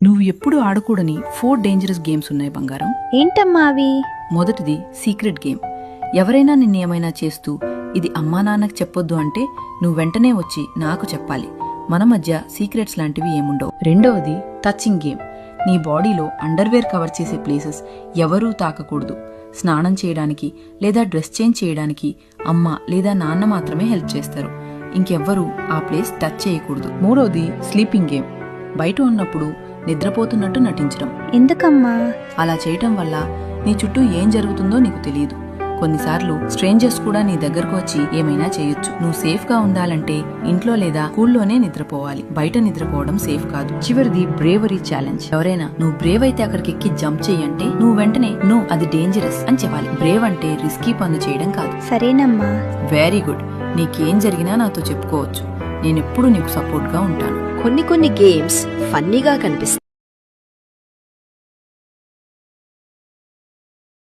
నువ్వు ఎప్పుడు ఆడకూడని 4 dangerous games ఉన్నాయి బంగారం. ఏంటమ్మా అవి? మొదటిది సీక్రెట్ గేమ్. ఎవరైనా నిన్నేమైనా చేస్తూ ఇది అమ్మా నాన్నకు చెప్పొద్దు అంటే నువ్వు వెంటనే వచ్చి నాకు చెప్పాలి. మన మధ్య సీక్రెట్స్ లాంటివి ఏముండవు. రెండవది టచింగ్ గేమ్. నీ బాడీలో అండర్వేర్ కవర్ చేసే ప్లేసెస్ ఎవరూ తాకకూడదు. స్నానం చేయడానికి లేదా డ్రెస్ చేంజ్ చేయడానికి అమ్మ లేదా నాన్న మాత్రమే హెల్ప్ చేస్తారు. ఇంకెవ్వరూ ఆ ప్లేస్ టచ్ చేయకూడదు. మూడవది స్లీపింగ్ గేమ్. బయట ఉన్నప్పుడు నిద్రపోతున్నట్టు నటించడం. ఎందుకమ్మా? అలా చేయటం వల్ల నీ చుట్టూ ఏం జరుగుతుందో నీకు తెలియదు. కొన్నిసార్లు స్ట్రేంజర్స్ కూడా నీ దగ్గరకు వచ్చి ఏమైనా చేయొచ్చు. నువ్వు సేఫ్ గా ఉండాలంటే ఇంట్లో లేదా స్కూల్లోనే నిద్రపోవాలి. బయట నిద్రపోవడం సేఫ్ కాదు. చివరిది బ్రేవరీ ఛాలెంజ్. ఎవరైనా నువ్వు బ్రేవ్ అయితే అక్కడికి ఎక్కి జంప్ చెయ్యంటే నువ్వు వెంటనే నో, అది డేంజరస్ అని చెప్పాలి. బ్రేవ్ అంటే రిస్కీ పనులు చేయడం కాదు. సరేనమ్మా. Very good. నీకేం జరిగినా నాతో చెప్పుకోవచ్చు. నేనెప్పుడు నీకు సపోర్ట్ గా ఉంటాను. కొన్ని గేమ్స్ ఫన్నీగా కనిపిస్తాయి.